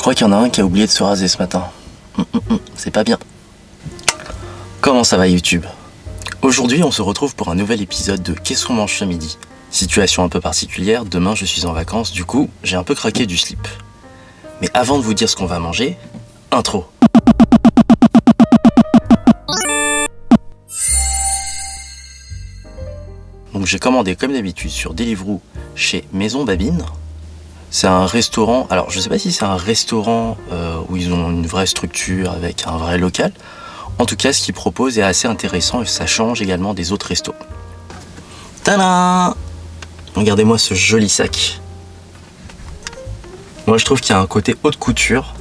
crois qu'il y en a un qui a oublié de se raser ce matin. C'est pas bien. Comment ça va YouTube? Aujourd'hui on se retrouve pour un nouvel épisode de Qu'est-ce qu'on mange ce midi? Situation un peu particulière, demain je suis en vacances, du coup j'ai un peu craqué du slip. Mais avant de vous dire ce qu'on va manger, intro. Donc j'ai commandé comme d'habitude sur Deliveroo chez Maison Babine. C'est un restaurant, alors je sais pas si c'est un restaurant où ils ont une vraie structure avec un vrai local. En tout cas ce qu'ils proposent est assez intéressant et ça change également des autres restos. Tadam! Regardez-moi ce joli sac. Moi je trouve qu'il y a un côté haute couture.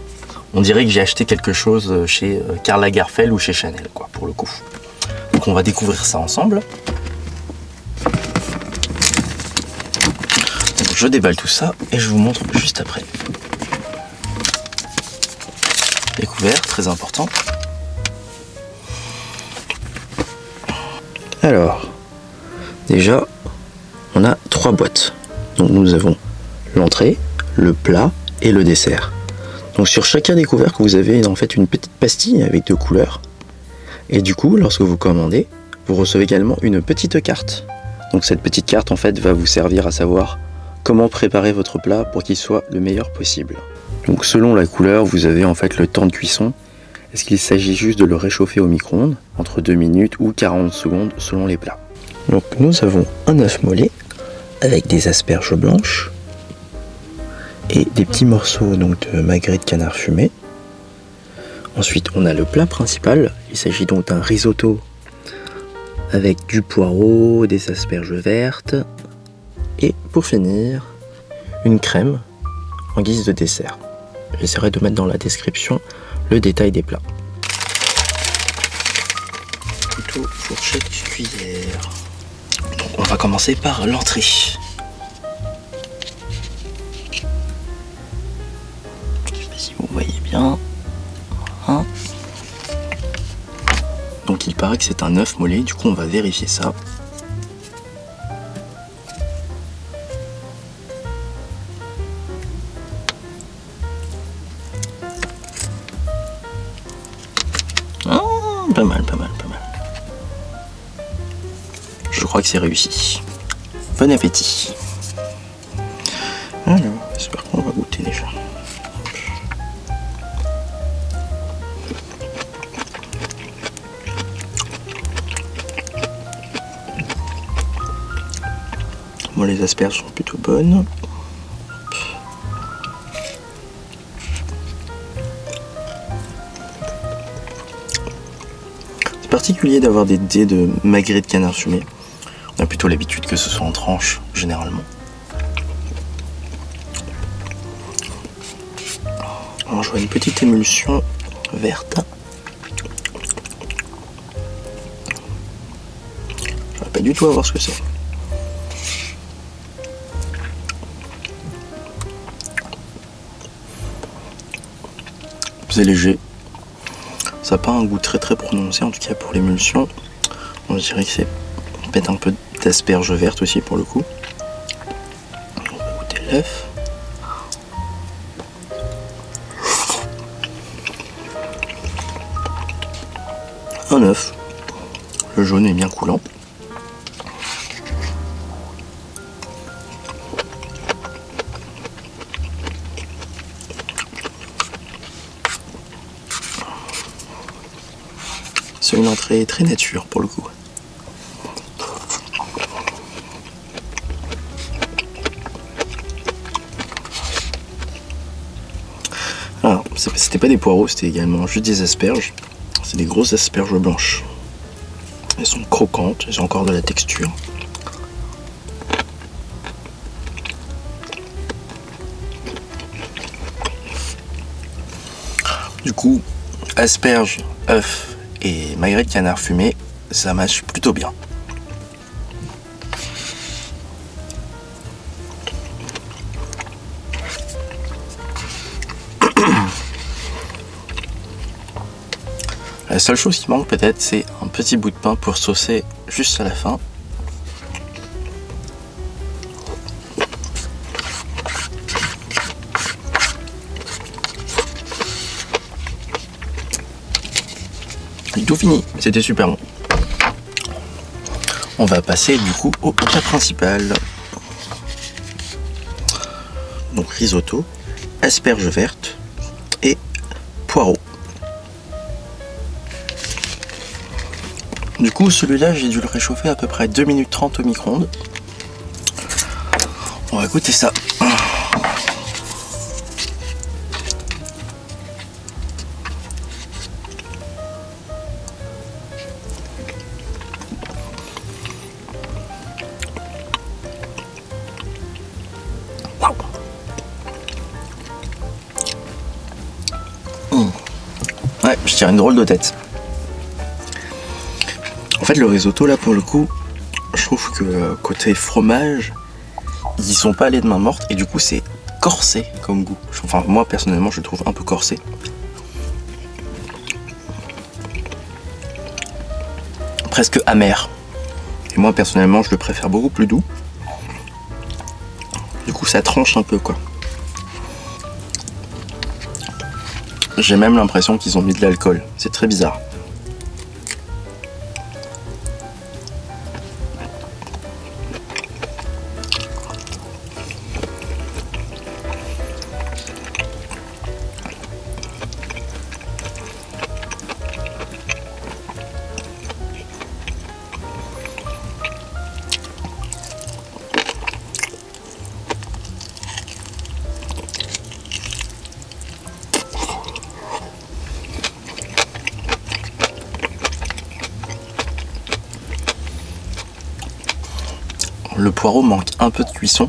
On dirait que j'ai acheté quelque chose chez Karl Lagerfeld ou chez Chanel, quoi, pour le coup. Donc on va découvrir ça ensemble. Donc je déballe tout ça et je vous montre juste après. Découvert, très important. Alors, déjà, on a 3 boîtes. Donc nous avons l'entrée, le plat et le dessert. Donc sur chacun des couvercles, vous avez en fait une petite pastille avec 2 couleurs. Et du coup, lorsque vous commandez, vous recevez également une petite carte. Donc cette petite carte en fait va vous servir à savoir comment préparer votre plat pour qu'il soit le meilleur possible. Donc selon la couleur, vous avez en fait le temps de cuisson. Est-ce qu'il s'agit juste de le réchauffer au micro-ondes entre 2 minutes ou 40 secondes selon les plats. Donc nous avons un œuf mollet avec des asperges blanches et des petits morceaux donc de magret de canard fumé. Ensuite on a le plat principal, il s'agit donc d'un risotto avec du poireau, des asperges vertes et pour finir une crème en guise de dessert. J'essaierai de mettre dans la description le détail des plats. Plutôt fourchette cuillère. Donc on va commencer par l'entrée. Je sais pas si vous voyez bien. Hein, donc il paraît que c'est un œuf mollet, du coup on va vérifier ça. Pas mal. Je crois que c'est réussi. Bon appétit. Alors, j'espère qu'on va goûter déjà. Bon, les asperges sont plutôt bonnes. Particulier d'avoir des dés de magret de canard fumé. On a plutôt l'habitude que ce soit en tranches, généralement. Alors, je vois une petite émulsion verte. Je ne vais pas du tout à voir ce que c'est. C'est léger. Ça n'a pas un goût très prononcé, en tout cas pour l'émulsion. Je dirais que c'est peut-être un peu d'asperges vertes aussi pour le coup. On va goûter l'œuf. Un œuf. Le jaune est bien coulant. C'est une entrée très nature pour le coup. Alors, c'était pas des poireaux, c'était également juste des asperges. C'est des grosses asperges blanches. Elles sont croquantes, elles ont encore de la texture. Du coup, asperges, œufs et magret de canard fumé, ça matche plutôt bien. La seule chose qui manque peut-être, c'est un petit bout de pain pour saucer juste à la fin. J'ai tout fini, c'était super bon. On va passer du coup au plat principal. Donc risotto, asperges vertes et poireaux. Du coup celui-là j'ai dû le réchauffer à peu près 2 minutes 30 au micro-ondes. On va goûter ça. Ouais, je tire une drôle de tête. En fait, le risotto, là, pour le coup, je trouve que côté fromage, ils y sont pas allés de main morte et du coup, c'est corsé comme goût. Enfin, moi, personnellement, je le trouve un peu corsé. Presque amer. Et moi, personnellement, je le préfère beaucoup plus doux. Du coup, ça tranche un peu, quoi. J'ai même l'impression qu'ils ont mis de l'alcool. C'est très bizarre. Le poireau manque un peu de cuisson.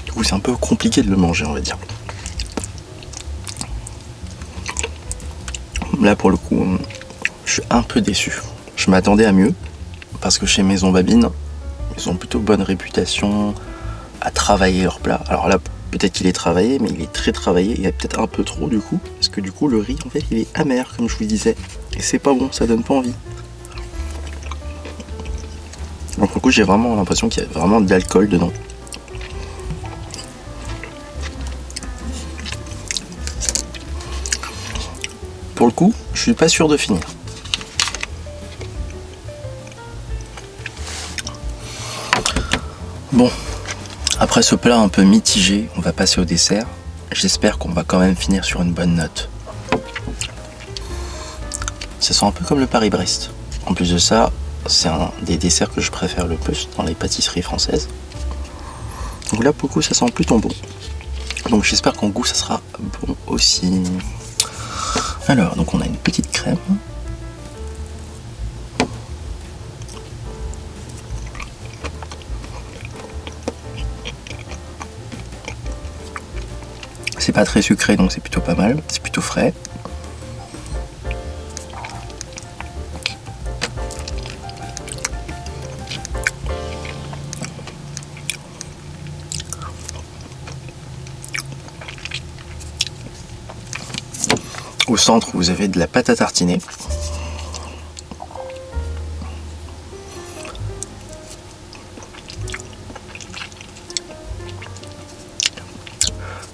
Du coup, c'est un peu compliqué de le manger, on va dire. Là, pour le coup, je suis un peu déçu. Je m'attendais à mieux. Parce que chez Maison Babine, ils ont plutôt bonne réputation à travailler leur plat. Alors là, peut-être qu'il est travaillé, mais il est très travaillé. Il y a peut-être un peu trop, du coup. Parce que du coup, le riz, en fait, il est amer, comme je vous disais. Et c'est pas bon, ça donne pas envie. Donc, pour le coup, j'ai vraiment l'impression qu'il y a vraiment de l'alcool dedans. Pour le coup, je suis pas sûr de finir. Bon, après ce plat un peu mitigé, on va passer au dessert. J'espère qu'on va quand même finir sur une bonne note. Ça sent un peu comme le Paris-Brest. En plus de ça, c'est un des desserts que je préfère le plus dans les pâtisseries françaises. Donc là, pour le coup, ça sent plutôt bon. Donc j'espère qu'en goût, ça sera bon aussi. Alors, donc on a une petite crème. C'est pas très sucré, donc c'est plutôt pas mal. C'est plutôt frais. Au centre, vous avez de la pâte à tartiner.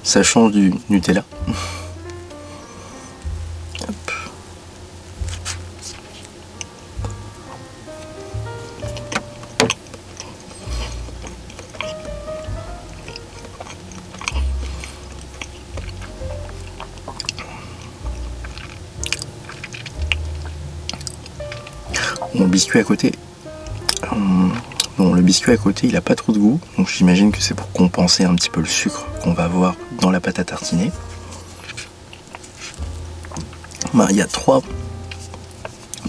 Ça change du Nutella. Hop. Bon, le biscuit à côté. Bon, le biscuit à côté, il a pas trop de goût, donc j'imagine que c'est pour compenser un petit peu le sucre qu'on va avoir dans la pâte à tartiner. Ben, il y a 3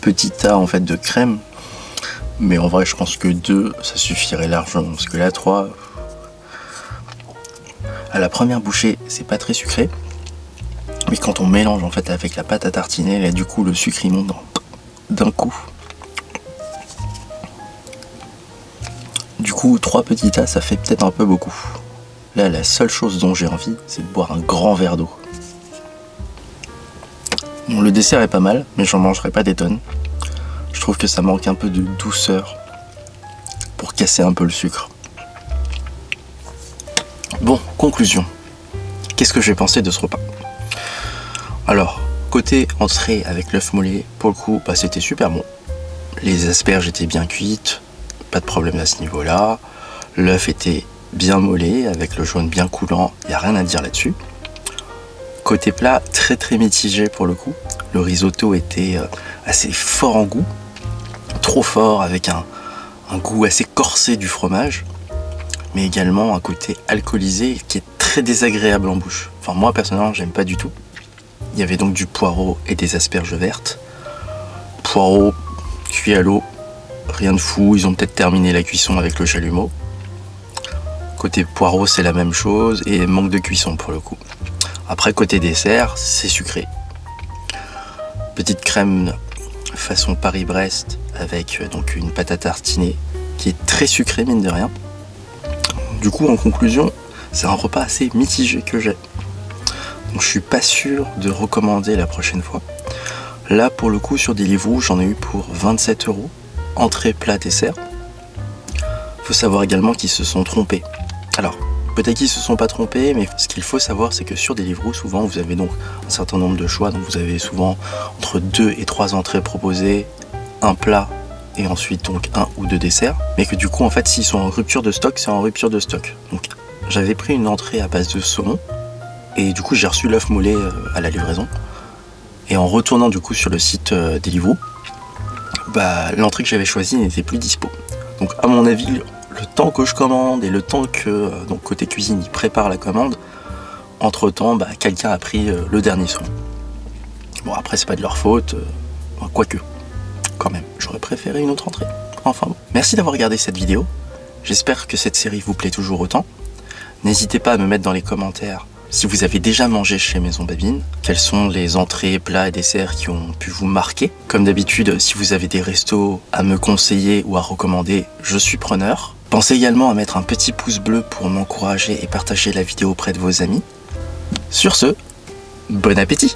petits tas en fait de crème, mais en vrai, je pense que 2, ça suffirait largement, parce que là, 3, à la première bouchée, c'est pas très sucré, mais quand on mélange en fait avec la pâte à tartiner, là, du coup, le sucre il monte d'un coup. Du coup, 3 petits tas, ça fait peut-être un peu beaucoup. Là, la seule chose dont j'ai envie, c'est de boire un grand verre d'eau. Bon, le dessert est pas mal, mais j'en mangerai pas des tonnes. Je trouve que ça manque un peu de douceur pour casser un peu le sucre. Bon, conclusion. Qu'est-ce que j'ai pensé de ce repas? Alors, côté entrée avec l'œuf mollet, pour le coup, bah, c'était super bon. Les asperges étaient bien cuites, pas de problème à ce niveau-là. L'œuf était bien mollet, avec le jaune bien coulant, il n'y a rien à dire là-dessus. Côté plat, très très mitigé pour le coup. Le risotto était assez fort en goût, trop fort, avec un goût assez corsé du fromage, mais également un côté alcoolisé qui est très désagréable en bouche. Enfin moi personnellement j'aime pas du tout. Il y avait donc du poireau et des asperges vertes. Poireau cuit à l'eau, rien de fou, ils ont peut-être terminé la cuisson avec le chalumeau. Côté poireau c'est la même chose et manque de cuisson pour le coup. Après côté dessert c'est sucré. Petite crème façon Paris-Brest avec donc une pâte à tartiner qui est très sucrée mine de rien. Du coup en conclusion c'est un repas assez mitigé que j'ai. Donc je suis pas sûr de recommander la prochaine fois. Là pour le coup sur Deliveroo j'en ai eu pour 27 €, entrée, plat, dessert. Faut savoir également qu'ils se sont trompés. Alors peut-être qu'ils se sont pas trompés, mais ce qu'il faut savoir c'est que sur Deliveroo souvent vous avez donc un certain nombre de choix. Donc vous avez souvent entre 2 et 3 entrées proposées, un plat et ensuite donc 1 ou 2 desserts. Mais que du coup en fait s'ils sont en rupture de stock, c'est en rupture de stock. Donc j'avais pris une entrée à base de saumon et du coup j'ai reçu l'œuf mollet à la livraison. Et en retournant du coup sur le site Deliveroo, bah, l'entrée que j'avais choisie n'était plus dispo. Donc à mon avis, le temps que je commande et le temps que donc côté cuisine il prépare la commande, entre temps bah, quelqu'un a pris le dernier saumon. Bon après c'est pas de leur faute, quoique quand même, j'aurais préféré une autre entrée. Enfin bon. Merci d'avoir regardé cette vidéo, j'espère que cette série vous plaît toujours autant. N'hésitez pas à me mettre dans les commentaires si vous avez déjà mangé chez Maison Babine, quelles sont les entrées, plats et desserts qui ont pu vous marquer. Comme d'habitude, si vous avez des restos à me conseiller ou à recommander, je suis preneur. Pensez également à mettre un petit pouce bleu pour m'encourager et partager la vidéo auprès de vos amis. Sur ce, bon appétit!